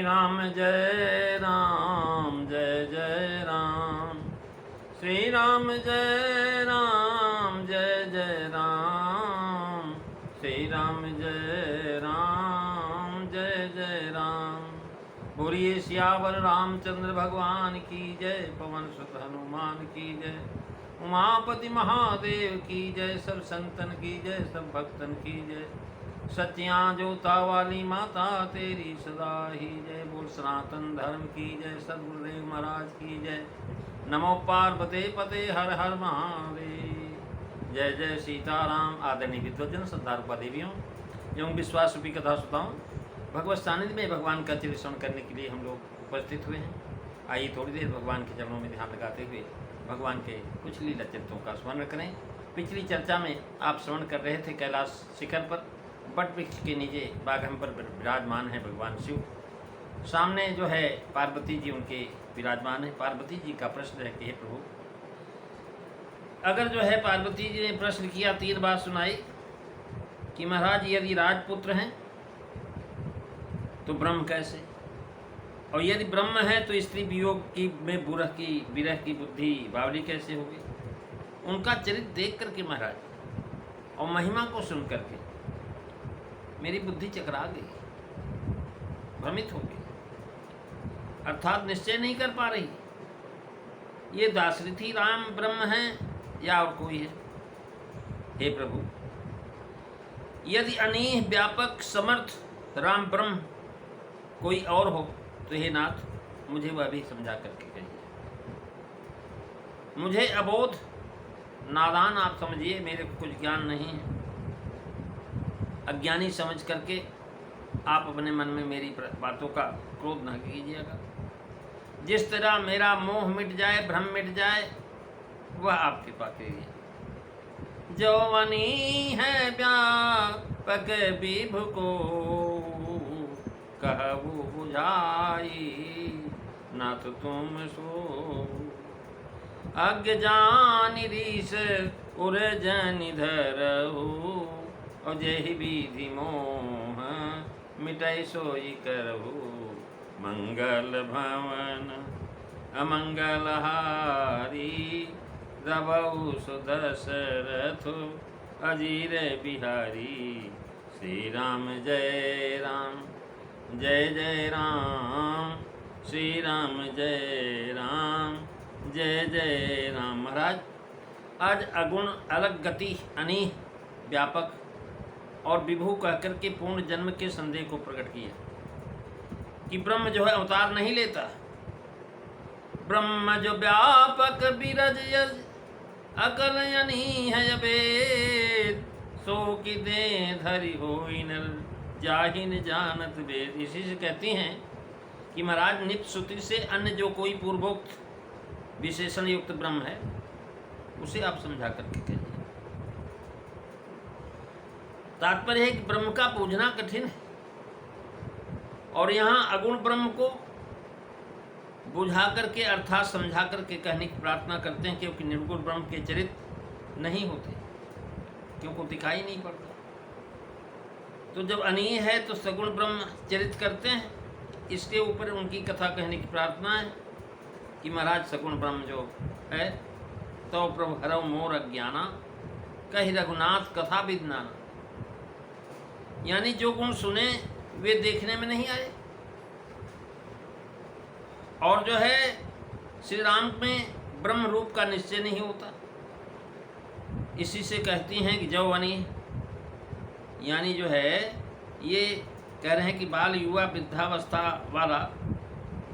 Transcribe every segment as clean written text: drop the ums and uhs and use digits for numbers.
राम जय राम, जय जय राम। श्री राम जय राम, जय जय राम। श्री राम जय राम, जय जय राम। बोलिए सियावर रामचंद्र भगवान की जय, पवन सुत हनुमान की जय, उमापति महादेव की जय, सब संतन की जय, सब भक्तन की जय। सत्यां जोता वाली माता तेरी सदा ही जय। बोल सनातन धर्म की जय, सदगुरुदेव महाराज की जय। नमो पार्वते पते हर हर महादेव। जय जय सीताराम। आदरणीय विद्वजन, श्रद्धारूपा देवियों एवं विश्वास रूपी कथा श्रोताओं, भगवत सानिध्य में भगवान का चरित्र श्रवण करने के लिए हम लोग उपस्थित हुए हैं। आइए थोड़ी देर भगवान के चरणों में ध्यान लगाते हुए भगवान के कुछ लीला चरित्रों का स्मरण करें। पिछली चर्चा में आप श्रवण कर रहे थे कैलाश शिखर पर बट वृक्ष के नीचे बाघम पर विराजमान है भगवान शिव। सामने जो है पार्वती जी उनके विराजमान है। पार्वती जी का प्रश्न है कि हे प्रभु, अगर जो है पार्वती जी ने प्रश्न किया, 3 बात सुनाई कि महाराज यदि राजपुत्र हैं तो ब्रह्म कैसे, और यदि ब्रह्म है तो स्त्री वियोग की में विरह की बुद्धि बावली कैसे होगी। उनका चरित्र देख करके महाराज और महिमा को सुन करके मेरी बुद्धि चकरा गई, भ्रमित हो गई, अर्थात निश्चय नहीं कर पा रही ये दाशरथी राम ब्रह्म हैं या और कोई है। हे प्रभु, यदि अनीह व्यापक समर्थ राम ब्रह्म कोई और हो तो हे नाथ मुझे वह भी समझा करके कहिए। मुझे अबोध नादान आप समझिए, मेरे को कुछ ज्ञान नहीं है, अज्ञानी समझ करके आप अपने मन में मेरी बातों का क्रोध न कीजिएगा। जिस तरह मेरा मोह मिट जाए, भ्रम मिट जाए, वह आप कृपा कीजिए। जौवनी है व्यापक विभु को कहबू बुझाई, नाथ तुम सो अज्ञ जानि रीस उरजन धरहु, और जेहि विधि मोह मिटै सोई करहु। मंगल भवन अमंगल हारी, रवौ सुदशरथ अजीर बिहारी। श्री राम जय राम, जय जय राम। श्री राम जय राम, जय जय राम। महाराज आज अगुण अलग गति अनीह व्यापक और विभु कहकर के पूर्ण जन्म के संदेह को प्रकट किया कि ब्रह्म जो है अवतार नहीं लेता। ब्रह्म जो व्यापक बिरज यज अकल अनीह वेद, सो कि दे धरि होई नर जाहिन जानत वेद। इसी से कहती हैं कि महाराज नित्य श्रुति से अन्य जो कोई पूर्वोक्त विशेषण युक्त ब्रह्म है उसे आप समझा करके कहिए। तात्पर्य है कि ब्रह्म का पूजना कठिन है, और यहाँ अगुण ब्रह्म को बुझा करके अर्थात समझा करके कहने की प्रार्थना करते हैं, क्योंकि निर्गुण ब्रह्म के चरित्र नहीं होते, क्योंकि दिखाई नहीं पड़ता। तो जब अनीय है तो सगुण ब्रह्म चरित्र करते हैं, इसके ऊपर उनकी कथा कहने की प्रार्थना है कि महाराज सगुण ब्रह्म जो है तो प्रभु हरौ मोर अज्ञाना, कहि रघुनाथ कथा विज्ञाना। यानी जो गुण सुने वे देखने में नहीं आए, और जो है श्री राम में ब्रह्म रूप का निश्चय नहीं होता। इसी से कहती हैं कि जौवनी, यानी जो है ये कह रहे हैं कि बाल युवा वृद्धावस्था वाला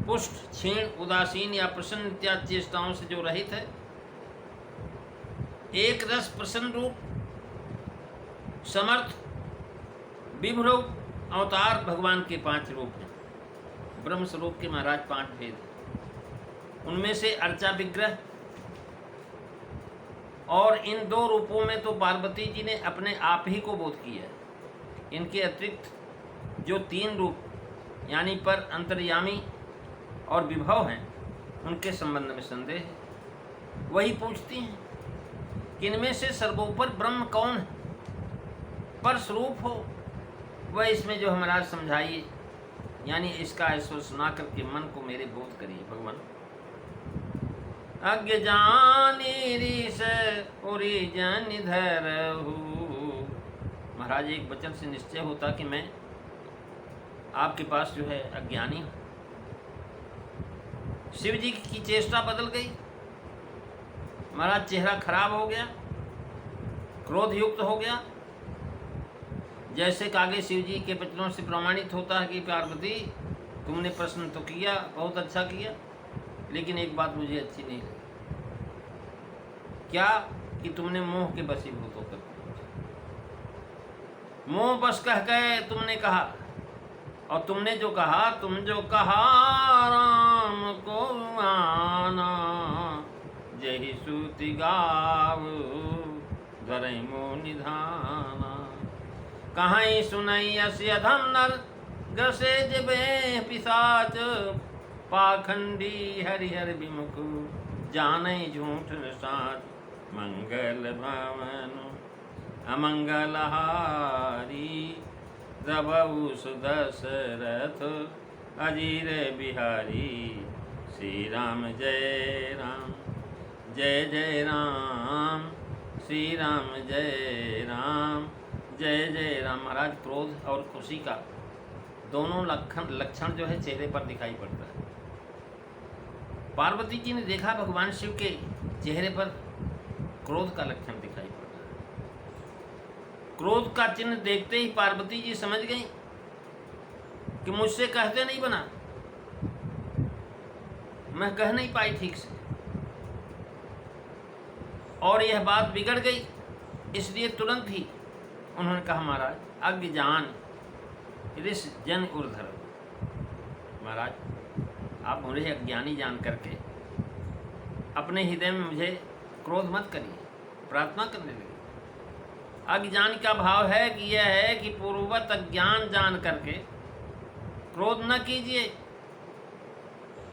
पुष्ट क्षीण उदासीन या प्रसन्न इत्यादि चेष्टाओं से जो रहित है, एक रस प्रसन्न रूप समर्थ विभ्रव अवतार भगवान के 5 रूप हैं। ब्रह्म स्वरूप के महाराज 5 भेद, उनमें से अर्चा विग्रह, और इन 2 रूपों में तो पार्वती जी ने अपने आप ही को बोध किया है। इनके अतिरिक्त जो 3 रूप यानी पर अंतर्यामी और विभव हैं, उनके संबंध में संदेह है। वही पूछती हैं कि इनमें से सर्वोपर ब्रह्म कौन है, पर स्वरूप हो वह इसमें जो महाराज समझाइए। यानी इसका ईश्वर सुना करके मन को मेरे बोध करिए भगवान। अज्ञानी रीस उरी जन धरहु। महाराज एक वचन से निश्चय होता कि मैं आपके पास जो है अज्ञानी हूँ। शिव जी की चेष्टा बदल गई। महाराज चेहरा खराब हो गया, क्रोध युक्त हो गया। जैसे कागे शिव जी के वचनों से प्रमाणित होता है कि पार्वती तुमने प्रश्न तो किया, बहुत अच्छा किया, लेकिन एक बात मुझे अच्छी नहीं लगी। क्या? कि तुमने मोह के वशीभूत होकर मोह बस कह के तुमने कहा, और तुमने जो कहा, तुम जो कहा राम को आना, जही सूति गाव धरई मोह निधाना। कहाँ सुनई अस्य अधम नर ग्रसे जबे पिशाच, पाखंडी हरिहर विमुख जानई झूठ साच। मंगल भवन अमंगल हारी, रबऊ सुदशरथ अजीर बिहारी। श्री राम जय राम, जय जय राम, श्री राम जय राम, जय जय राम। महाराज क्रोध और खुशी का दोनों लक्षण जो है चेहरे पर दिखाई पड़ता है। पार्वती जी ने देखा भगवान शिव के चेहरे पर क्रोध का लक्षण दिखाई पड़ता है। क्रोध का चिन्ह देखते ही पार्वती जी समझ गई कि मुझसे कहते नहीं बना, मैं कह नहीं पाई ठीक से, और यह बात बिगड़ गई। इसलिए तुरंत ही उन्होंने कहा, महाराज अज्ञान ऋष जन उर्धर। महाराज आप मुझे अज्ञानी जान करके अपने हृदय में मुझे क्रोध मत करिए, प्रार्थना करने लगे। अज्ञान का भाव है कि यह है कि पूर्ववत अज्ञान जान करके क्रोध न कीजिए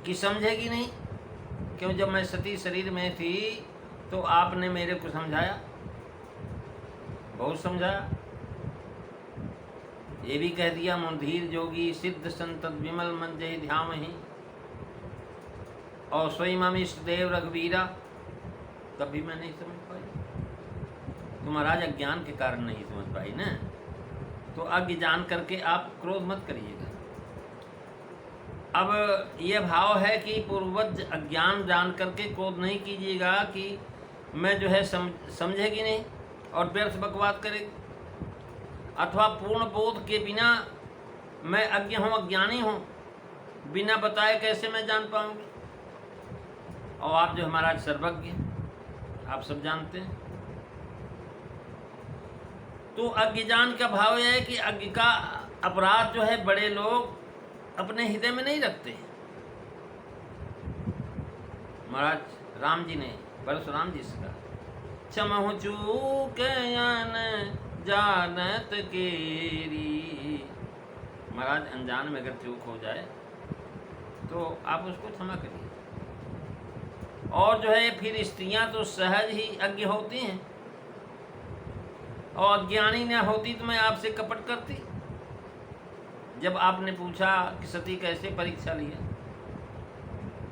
कि समझेगी नहीं। क्यों? जब मैं सती शरीर में थी तो आपने मेरे को समझाया, बहुत समझाया। ये भी कह दिया, मुंधीर जोगी सिद्ध संतत विमल मन जय ध्याम ही, और स्वयं हम इष्ट देव रघुवीरा। तब भी मैं नहीं समझ पाई। तो महाराज अज्ञान के कारण नहीं समझ पाई ना, तो अज्ञ जान करके आप क्रोध मत करिएगा। अब यह भाव है कि पूर्वज अज्ञान जान करके क्रोध नहीं कीजिएगा कि मैं जो है समझेगी नहीं और व्यर्थ बकवाद करेगी, अथवा पूर्ण बोध के बिना मैं अज्ञ हूँ, अज्ञानी हूँ, बिना बताए कैसे मैं जान पाऊंगी। और आप जो हमारा सर्वज्ञ, आप सब जानते हैं। तो अज्ञान का भाव यह है कि अज्ञ का अपराध जो है बड़े लोग अपने हृदय में नहीं रखते। महाराज राम जी ने परशुराम जी से कहा, क्षमहु चूक जानत केरी। महाराज अनजान में अगर चूक हो जाए तो आप उसको क्षमा करिए। और जो है फिर स्त्रियां तो सहज ही अज्ञ होती हैं, और अज्ञानी न होती तो मैं आपसे कपट करती। जब आपने पूछा कि सती कैसे परीक्षा लिया,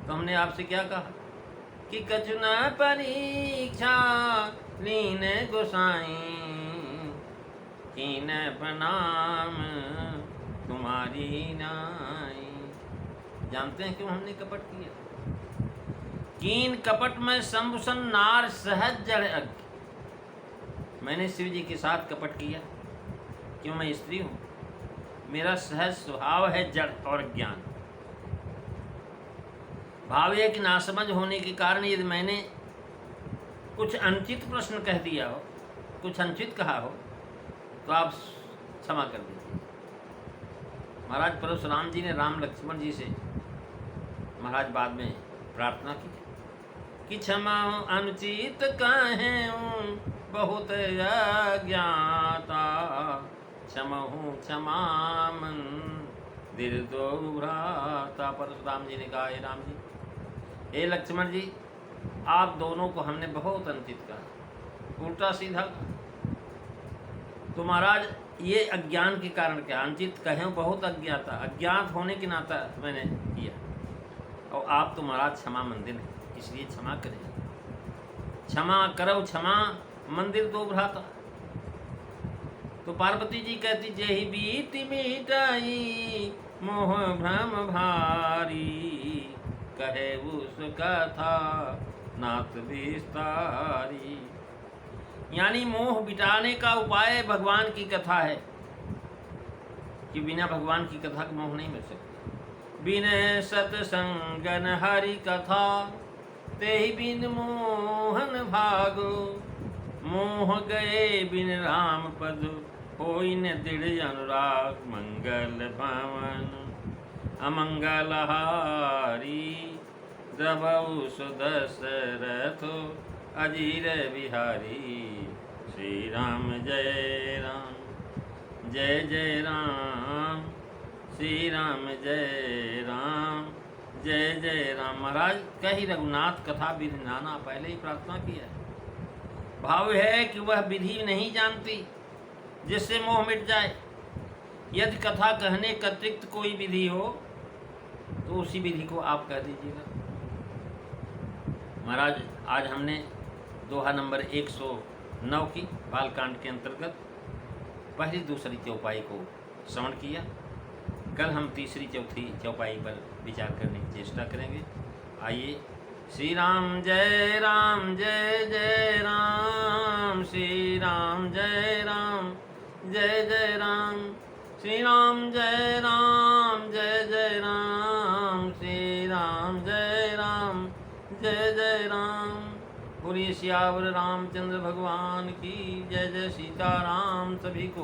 तो हमने आपसे क्या कहा कि कछु न परीक्षा लीन गोसाई, कीन प्रणाम तुम्हारी नाई। जानते हैं क्यों हमने कपट किया? कीन कपट में संभूषण नार सहज जड़ अज्ञ। मैंने शिव जी के साथ कपट किया, क्यों? मैं स्त्री हूँ, मेरा सहज स्वभाव है जड़ और ज्ञान। भाव है कि नासमझ होने के कारण यदि मैंने कुछ अनुचित प्रश्न कह दिया हो, कुछ अनुचित कहा हो, तो आप क्षमा कर दीजिए। महाराज परशुराम जी ने राम लक्ष्मण जी से महाराज बाद में प्रार्थना की कि क्षमा अनुचित कहें बहुत अज्ञाता, क्षमहु क्षमामन दो भ्राता। परशुराम जी ने कहा, हे राम जी, हे लक्ष्मण जी, आप दोनों को हमने बहुत अनुचित कहा, उल्टा सीधा कहा। तो महाराज ये अज्ञान के कारण क्या, अंचित कहें बहुत अज्ञाता, अज्ञात होने के नाता मैंने किया। और आप तो महाराज क्षमा मंदिर है, इसलिए क्षमा करें, क्षमा करो क्षमा मंदिर दो भ्राता। तो पार्वती जी कहती जेहि बीति मिटाई मोह भ्रम भारी, कहे उस कथा नाथ विस्तारी। यानी मोह मिटाने का उपाय भगवान की कथा है, कि बिना भगवान की कथा का मोह नहीं मिल सकता। बिन सतसंगन हरि कथा तेहि बिन मोहन भागो, मोह गए बिन राम पद होई न दृढ़ अनुराग। मंगल भवन अमंगल हारी, द्रवौ सुदशरथ अजीर बिहारी। श्री राम जय राम जय जय राम, श्री राम जय राम जय जय राम। महाराज कही रघुनाथ कथा विधि नाना, पहले ही प्रार्थना किया है। भाव है कि वह विधि नहीं जानती जिससे मोह मिट जाए। यदि कथा कहने का अतिरिक्त कोई विधि हो तो उसी विधि को आप कह दीजिएगा। महाराज आज हमने दोहा नंबर 109 की बालकांड के अंतर्गत पहली दूसरी चौपाई को श्रवण किया। कल हम तीसरी चौथी चौपाई पर विचार करने की चेष्टा करेंगे। आइए, श्री राम जय राम, श्री राम जय जय राम, श्री राम जय राम, श्री राम जय जय राम। पूरी सियावर रामचंद्र भगवान की जय। जय सीताराम। सभी को